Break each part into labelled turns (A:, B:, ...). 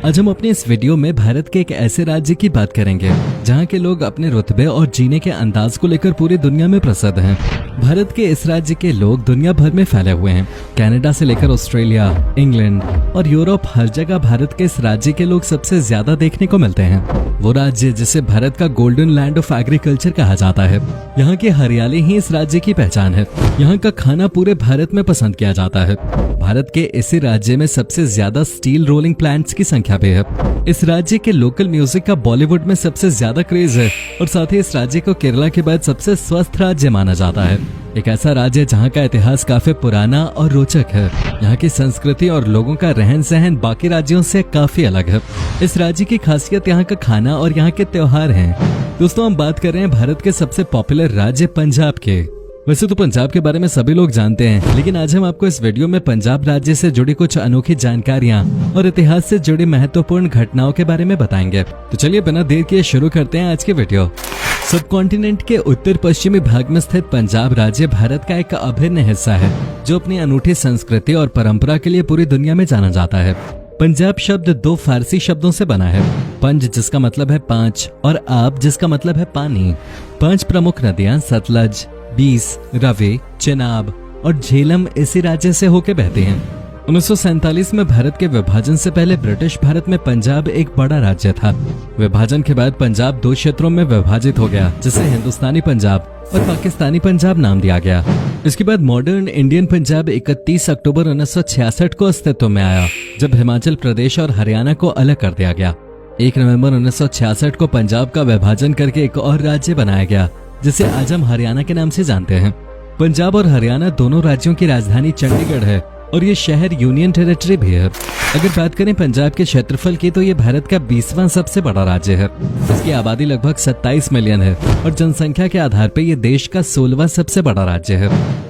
A: आज हम अपने इस वीडियो में भारत के एक ऐसे राज्य की बात करेंगे जहां के लोग अपने रुतबे और जीने के अंदाज को लेकर पूरी दुनिया में प्रसिद्ध हैं। भारत के इस राज्य के लोग दुनिया भर में फैले हुए हैं। कनाडा से लेकर ऑस्ट्रेलिया, इंग्लैंड और यूरोप, हर जगह भारत के इस राज्य के लोग सबसे ज्यादा देखने को मिलते हैं। वो राज्य जिसे भारत का गोल्डन लैंड ऑफ एग्रीकल्चर कहा जाता है। यहाँ की हरियाली ही इस राज्य की पहचान है। यहाँ का खाना पूरे भारत में पसंद किया जाता है। भारत के इसी राज्य में सबसे ज्यादा स्टील रोलिंग प्लांट्स की संख्या भी है। इस राज्य के लोकल म्यूजिक का बॉलीवुड में सबसे ज्यादा क्रेज है और साथ ही इस राज्य को केरला के बाद सबसे स्वस्थ राज्य माना जाता है। एक ऐसा राज्य जहाँ का इतिहास काफी पुराना और रोचक है। यहाँ की संस्कृति और लोगों का रहन सहन बाकी राज्यों से काफी अलग है। इस राज्य की खासियत यहाँ का खाना और यहाँ के त्योहार हैं। दोस्तों, हम बात कर रहे हैं भारत के सबसे पॉपुलर राज्य पंजाब के। वैसे तो पंजाब के बारे में सभी लोग जानते हैं, लेकिन आज हम आपको इस वीडियो में पंजाब राज्य से जुड़ी कुछ अनोखी जानकारियां और इतिहास से जुड़ी महत्वपूर्ण घटनाओं के बारे में बताएंगे। तो चलिए बिना देर किए शुरू करते हैं आज की वीडियो। सब कॉन्टिनेंट के उत्तर पश्चिमी भाग में स्थित पंजाब राज्य भारत का एक अभिन्न हिस्सा है, जो अपनी अनूठी संस्कृति और परंपरा के लिए पूरी दुनिया में जाना जाता है। पंजाब शब्द दो फारसी शब्दों से बना है। पंज जिसका मतलब है पांच और आब जिसका मतलब है पानी। पांच प्रमुख नदियां सतलज, बीस, रवि, चेनाब और झेलम इसी राज्य से होकर बहती हैं। 1947 में भारत के विभाजन से पहले ब्रिटिश भारत में पंजाब एक बड़ा राज्य था। विभाजन के बाद पंजाब दो क्षेत्रों में विभाजित हो गया, जिसे हिंदुस्तानी पंजाब और पाकिस्तानी पंजाब नाम दिया गया। इसके बाद मॉडर्न इंडियन पंजाब 31 अक्टूबर 1966 को अस्तित्व में आया, जब हिमाचल प्रदेश और हरियाणा को अलग कर दिया गया। 1 नवंबर 1966 को पंजाब का विभाजन करके एक और राज्य बनाया गया, जिसे आज हम हरियाणा के नाम से जानते हैं। पंजाब और हरियाणा दोनों राज्यों की राजधानी चंडीगढ़ है और ये शहर यूनियन टेरिटरी भी है। अगर बात करें पंजाब के क्षेत्रफल की, तो ये भारत का 20वां सबसे बड़ा राज्य है। इसकी आबादी लगभग 27 मिलियन है और जनसंख्या के आधार पर यह देश का 16वां सबसे बड़ा राज्य है।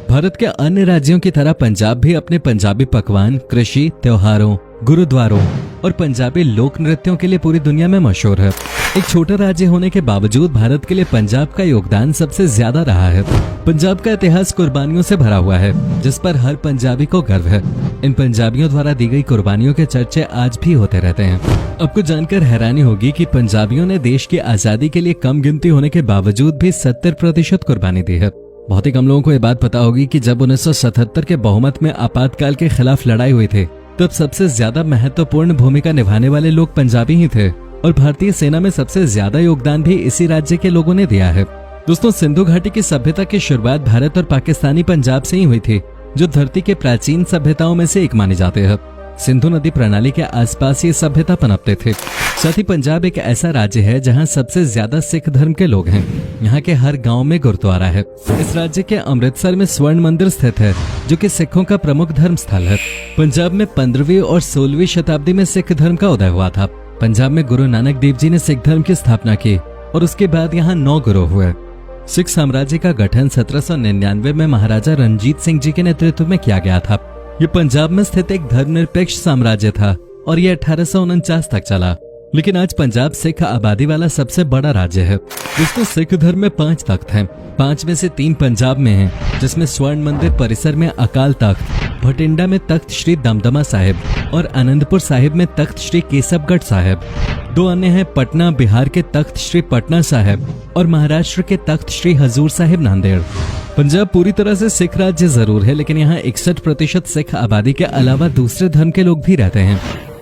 A: भारत के अन्य राज्यों की तरह पंजाब भी अपने पंजाबी पकवान, कृषि, त्योहारों, गुरुद्वारों और पंजाबी लोक नृत्यों के लिए पूरी दुनिया में मशहूर है। एक छोटा राज्य होने के बावजूद भारत के लिए पंजाब का योगदान सबसे ज्यादा रहा है। पंजाब का इतिहास कुर्बानियों से भरा हुआ है, जिस पर हर पंजाबी को गर्व है। इन पंजाबियों द्वारा दी गई कुर्बानियों के चर्चे आज भी होते रहते हैं। आपको जानकर हैरानी होगी कि पंजाबियों ने देश की आजादी के लिए कम गिनती होने के बावजूद भी 70% कुर्बानी दी है। बहुत ही कम लोगों को ये बात पता होगी कि जब 1977 के बहुमत में आपातकाल के खिलाफ लड़ाई हुई थी, तब सबसे ज्यादा महत्वपूर्ण भूमिका निभाने वाले लोग पंजाबी ही थे और भारतीय सेना में सबसे ज्यादा योगदान भी इसी राज्य के लोगों ने दिया है। दोस्तों, सिंधु घाटी की सभ्यता की शुरुआत भारत और पाकिस्तानी पंजाब से ही हुई थी, जो धरती के प्राचीन सभ्यताओं में से एक माने जाते हैं। सिंधु नदी प्रणाली के आसपास ये सभ्यता पनपते थे। साथ ही पंजाब एक ऐसा राज्य है जहां सबसे ज्यादा सिख धर्म के लोग हैं। यहाँ के हर गांव में गुरुद्वारा है। इस राज्य के अमृतसर में स्वर्ण मंदिर स्थित है, जो कि सिखों का प्रमुख धर्म स्थल है। पंजाब में 15वीं और 16वीं शताब्दी में सिख धर्म का उदय हुआ था। पंजाब में गुरु नानक देव जी ने सिख धर्म की स्थापना की और उसके बाद यहाँ 9 गुरु हुए। सिख साम्राज्य का गठन 1799 में महाराजा रणजीत सिंह जी के नेतृत्व में किया गया था। ये पंजाब में स्थित एक धर्मनिरपेक्ष साम्राज्य था और ये 1849 तक चला। लेकिन आज पंजाब सिख आबादी वाला सबसे बड़ा राज्य है। इसमें सिख धर्म में 5 तख्त हैं। 5 में से 3 पंजाब में हैं, जिसमें स्वर्ण मंदिर परिसर में अकाल तख्त, भटिंडा में तख्त श्री दमदमा साहिब और आनंदपुर साहिब में तख्त श्री केसबगढ़ साहिब। 2 अन्य हैं पटना बिहार के तख्त श्री पटना साहिब और महाराष्ट्र के तख्त श्री हजूर साहिब नांदेड़। पंजाब पूरी तरह से सिख राज्य जरूर है, लेकिन यहाँ 61% सिख आबादी के अलावा दूसरे धर्म के लोग भी रहते हैं।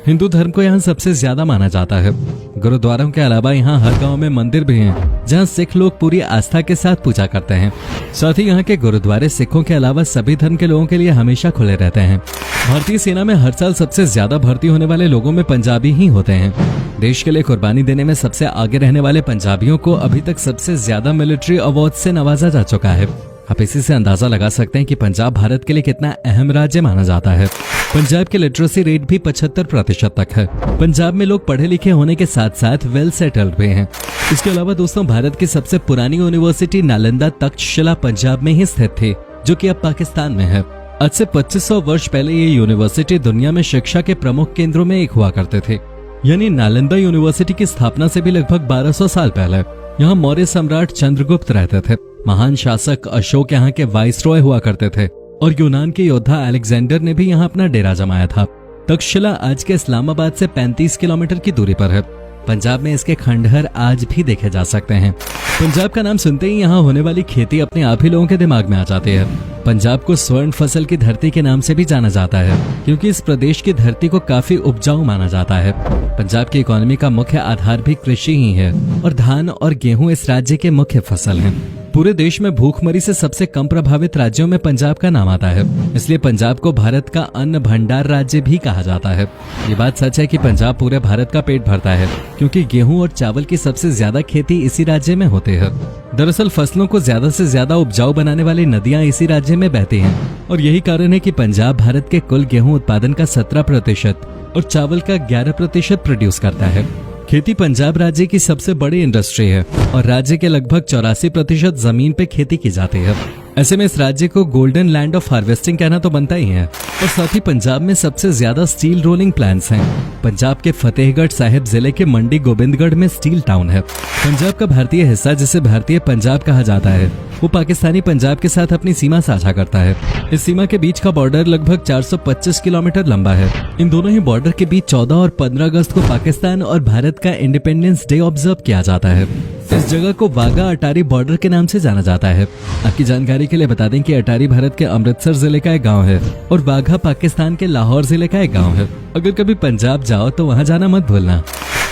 A: हिंदू धर्म को यहाँ सबसे ज्यादा माना जाता है। गुरुद्वारों के अलावा यहाँ हर गांव में मंदिर भी हैं, जहाँ सिख लोग पूरी आस्था के साथ पूजा करते हैं। साथ ही यहाँ के गुरुद्वारे सिखों के अलावा सभी धर्म के लोगों के लिए हमेशा खुले रहते हैं। भारतीय सेना में हर साल सबसे ज्यादा भर्ती होने वाले लोगों में पंजाबी ही होते हैं। देश के लिए कुर्बानी देने में सबसे आगे रहने वाले पंजाबियों को अभी तक सबसे ज्यादा मिलिट्री अवार्ड से नवाजा जा चुका है। आप इसी से अंदाजा लगा सकते हैं कि पंजाब भारत के लिए कितना अहम राज्य माना जाता है। पंजाब के लिटरेसी रेट भी 75% तक है। पंजाब में लोग पढ़े लिखे होने के साथ साथ वेल सेटल्ड भी हैं। इसके अलावा दोस्तों, भारत की सबसे पुरानी यूनिवर्सिटी नालंदा तक्षशिला पंजाब में ही स्थित थी, जो कि अब पाकिस्तान में है। आज से 2500 वर्ष पहले ये यूनिवर्सिटी दुनिया में शिक्षा के प्रमुख केंद्रों में एक हुआ करते थे। यानी नालंदा यूनिवर्सिटी की स्थापना से भी लगभग 1200 साल पहले यहाँ मौर्य सम्राट चंद्रगुप्त रहते थे। महान शासक अशोक यहाँ के वाइसरॉय हुआ करते थे और यूनान के योद्धा अलेक्जेंडर ने भी यहाँ अपना डेरा जमाया था। तक्षशिला आज के इस्लामाबाद से 35 किलोमीटर की दूरी पर है। पंजाब में इसके खंडहर आज भी देखे जा सकते हैं। पंजाब का नाम सुनते ही यहाँ होने वाली खेती अपने आप ही लोगों के दिमाग में आ जाती है। पंजाब को स्वर्ण फसल की धरती के नाम से भी जाना जाता है, क्योंकि इस प्रदेश की धरती को काफी उपजाऊ माना जाता है। पंजाब की इकोनॉमी का मुख्य आधार भी कृषि ही है और धान और गेहूं इस राज्य के मुख्य फसल हैं। पूरे देश में भूखमरी से सबसे कम प्रभावित राज्यों में पंजाब का नाम आता है, इसलिए पंजाब को भारत का अन्न भंडार राज्य भी कहा जाता है। ये बात सच है कि पंजाब पूरे भारत का पेट भरता है, क्योंकि गेहूं और चावल की सबसे ज्यादा खेती इसी राज्य में होती है। दरअसल फसलों को ज्यादा से ज्यादा उपजाऊ बनाने वाली नदियां इसी राज्य में बहती हैं, और यही कारण है कि पंजाब भारत के कुल गेहूं उत्पादन का 17% और चावल का 11% प्रोड्यूस करता है। खेती पंजाब राज्य की सबसे बड़ी इंडस्ट्री है और राज्य के लगभग 84% जमीन पे खेती की जाती है। ऐसे में इस राज्य को गोल्डन लैंड ऑफ हार्वेस्टिंग कहना तो बनता ही है। और साथ ही पंजाब में सबसे ज्यादा स्टील रोलिंग प्लांट्स हैं। पंजाब के फतेहगढ़ साहिब जिले के मंडी गोबिंदगढ़ में स्टील टाउन है। पंजाब का भारतीय हिस्सा, जिसे भारतीय पंजाब कहा जाता है, वो पाकिस्तानी पंजाब के साथ अपनी सीमा साझा करता है। इस सीमा के बीच का बॉर्डर लगभग 425 किलोमीटर लंबा है। इन दोनों ही बॉर्डर के बीच 14 और 15 अगस्त को पाकिस्तान और भारत का इंडिपेंडेंस डे ऑब्जर्व किया जाता है। इस जगह को वाघा अटारी बॉर्डर के नाम से जाना जाता है। आपकी जानकारी के लिए बता दें कि अटारी भारत के अमृतसर जिले का एक गांव है और वाघा पाकिस्तान के लाहौर जिले का एक गांव है। अगर कभी पंजाब जाओ तो वहां जाना मत भूलना।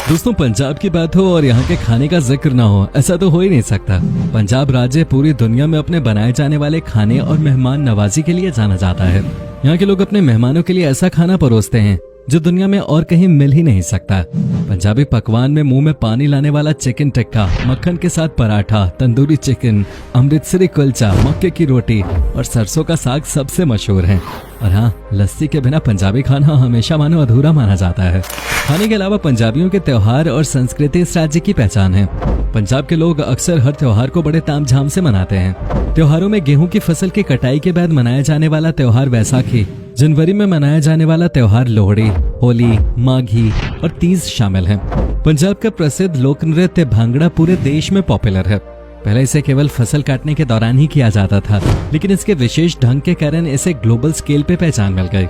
A: दोस्तों, पंजाब की बात हो और यहाँ के खाने का जिक्र ना हो, ऐसा तो हो ही नहीं सकता। पंजाब राज्य पूरी दुनिया में अपने बनाए जाने वाले खाने और मेहमान नवाजी के लिए जाना जाता है। यहाँ के लोग अपने मेहमानों के लिए ऐसा खाना परोसते हैं जो दुनिया में और कहीं मिल ही नहीं सकता। पंजाबी पकवान में मुंह में पानी लाने वाला चिकन टिक्का, मक्खन के साथ पराठा, तंदूरी चिकन, अमृतसरी कुलचा, मक्के की रोटी और सरसों का साग सबसे मशहूर है। और हाँ, लस्सी के बिना पंजाबी खाना हमेशा मानो अधूरा माना जाता है। खाने के अलावा पंजाबियों के त्योहार और संस्कृति इस राज्य की पहचान है। पंजाब के लोग अक्सर हर त्योहार को बड़े तामझाम से मनाते हैं। त्योहारों में गेहूं की फसल की कटाई के बाद मनाया जाने वाला त्योहार बैसाखी, जनवरी में मनाया जाने वाला त्योहार लोहड़ी, होली, माघी और तीज शामिल हैं। पंजाब का प्रसिद्ध लोक नृत्य भांगड़ा पूरे देश में पॉपुलर है। पहले इसे केवल फसल काटने के दौरान ही किया जाता था, लेकिन इसके विशेष ढंग के कारण इसे ग्लोबल स्केल पे पहचान मिल गई।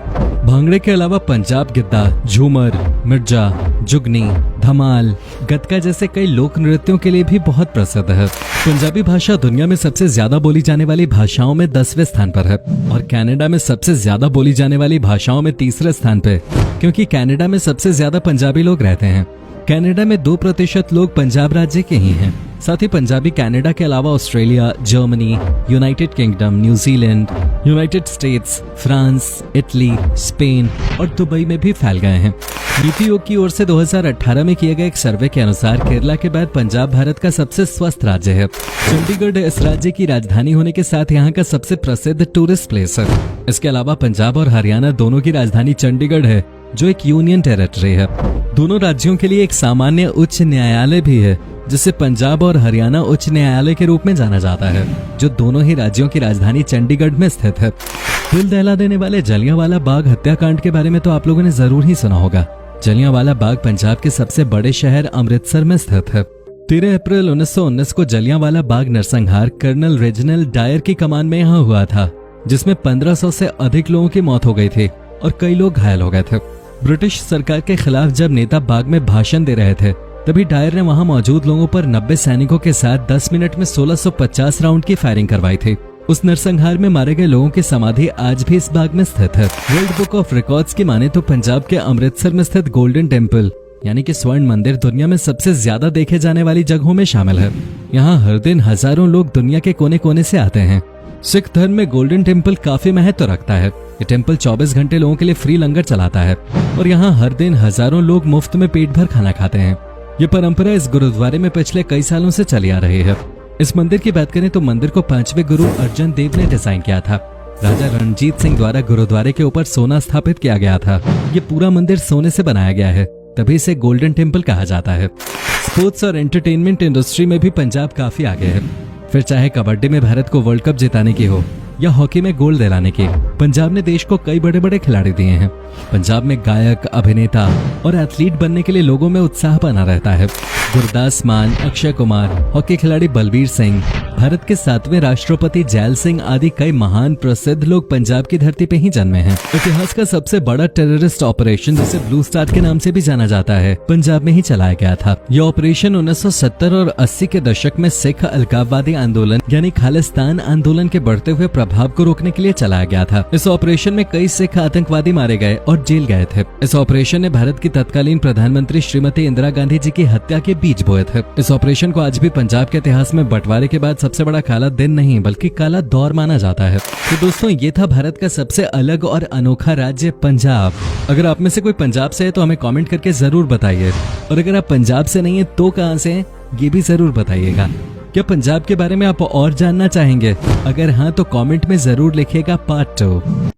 A: भांगड़े के अलावा पंजाब गिद्दा, झूमर, मिर्जा, जुगनी, धमाल, गतका जैसे कई लोक नृत्यों के लिए भी बहुत प्रसिद्ध है। पंजाबी भाषा दुनिया में सबसे ज्यादा बोली जाने वाली भाषाओं में 10वें स्थान पर है और कनाडा में सबसे ज्यादा बोली जाने वाली भाषाओं में 3रे स्थान पे, क्योंकि कनाडा में सबसे ज्यादा पंजाबी लोग रहते हैं। कनाडा में 2% लोग पंजाब राज्य के ही हैं। साथ ही पंजाबी कनाडा के अलावा Australia, Germany, United kingdom, New Zealand, United states, France, Italy, Spain और दुबई में भी फैल गए हैं। नीति आयोग की ओर से 2018 में किए गए एक सर्वे के अनुसार केरला के बाद पंजाब भारत का सबसे स्वस्थ राज्य है। चंडीगढ़ इस राज्य की राजधानी होने के साथ यहाँ का सबसे प्रसिद्ध टूरिस्ट प्लेस है। इसके अलावा पंजाब और हरियाणा दोनों की राजधानी चंडीगढ़ है, जो एक यूनियन टेरिटरी है। दोनों राज्यों के लिए एक सामान्य उच्च न्यायालय भी है, जिसे पंजाब और हरियाणा उच्च न्यायालय के रूप में जाना जाता है, जो दोनों ही राज्यों की राजधानी चंडीगढ़ में स्थित है। दिल दहला देने वाले जलियांवाला बाग हत्याकांड के बारे में तो आप लोगों ने जरूर ही सुना होगा। जलियांवाला बाग पंजाब के सबसे बड़े शहर अमृतसर में स्थित है। 13 अप्रैल 1919 को जलियांवाला बाग नरसंहार कर्नल रेजिनाल्ड डायर की कमान में यहाँ हुआ था, जिसमें 1500 से अधिक लोगों की मौत हो गई थी और कई लोग घायल हो गए थे। ब्रिटिश सरकार के खिलाफ जब नेता बाग में भाषण दे रहे थे, तभी डायर ने वहां मौजूद लोगों पर 90 सैनिकों के साथ 10 मिनट में 1650 राउंड की फायरिंग करवाई थी। उस नरसंहार में मारे गए लोगों की समाधि आज भी इस बाग में स्थित है। वर्ल्ड बुक ऑफ रिकॉर्ड्स की माने तो पंजाब के अमृतसर में स्थित गोल्डन टेम्पल यानी कि स्वर्ण मंदिर दुनिया में सबसे ज्यादा देखे जाने वाली जगहों में शामिल है। यहाँ हर दिन हजारों लोग दुनिया के कोने कोने से आते हैं। सिख धर्म में गोल्डन टेम्पल काफी महत्व रखता है। ये टेम्पल 24 घंटे लोगों के लिए फ्री लंगर चलाता है और यहाँ हर दिन हजारों लोग मुफ्त में पेट भर खाना खाते हैं। ये परंपरा इस गुरुद्वारे में पिछले कई सालों से चली आ रही है। इस मंदिर की बात करें तो मंदिर को 5वें गुरु अर्जन देव ने डिजाइन किया था। राजा रणजीत सिंह द्वारा गुरुद्वारे के ऊपर सोना स्थापित किया गया था। ये पूरा मंदिर सोने से बनाया गया है, तभी इसे गोल्डन टेम्पल कहा जाता है। स्पोर्ट्स और एंटरटेनमेंट इंडस्ट्री में भी पंजाब काफी आगे है। फिर चाहे कबड्डी में भारत को वर्ल्ड कप जिताने की हो या हॉकी में गोल्ड दिलाने की, पंजाब ने देश को कई बड़े बड़े खिलाड़ी दिए हैं। पंजाब में गायक, अभिनेता और एथलीट बनने के लिए लोगों में उत्साह बना रहता है। गुरदास मान, अक्षय कुमार, हॉकी खिलाड़ी बलबीर सिंह भारत के 7वें राष्ट्रपति जैल सिंह आदि कई महान प्रसिद्ध लोग पंजाब की धरती पे ही जन्मे हैं। इतिहास का सबसे बड़ा टेररिस्ट ऑपरेशन, जिसे ब्लू स्टार के नाम से भी जाना जाता है, पंजाब में ही चलाया गया था। यह ऑपरेशन 1970 और 80 के दशक में सिख अलगाववादी आंदोलन यानी खालिस्तान आंदोलन के बढ़ते हुए प्रभाव को रोकने के लिए चलाया गया था। इस ऑपरेशन में कई सिख आतंकवादी मारे गए और जेल गए थे। इस ऑपरेशन ने भारत की तत्कालीन प्रधानमंत्री श्रीमती इंदिरा गांधी जी की हत्या के बीज बोए थे। इस ऑपरेशन को आज भी पंजाब के इतिहास में बंटवारे के बाद सबसे बड़ा काला दिन नहीं बल्कि काला दौर माना जाता है। तो दोस्तों, ये था भारत का सबसे अलग और अनोखा राज्य पंजाब। अगर आप में से कोई पंजाब से है तो हमें कमेंट करके जरूर बताइए, और अगर आप पंजाब से नहीं है तो कहां से हैं ये भी जरूर बताइएगा। क्या पंजाब के बारे में आप और जानना चाहेंगे? अगर हाँ तो कमेंट में जरूर लिखिएगा पार्ट 2।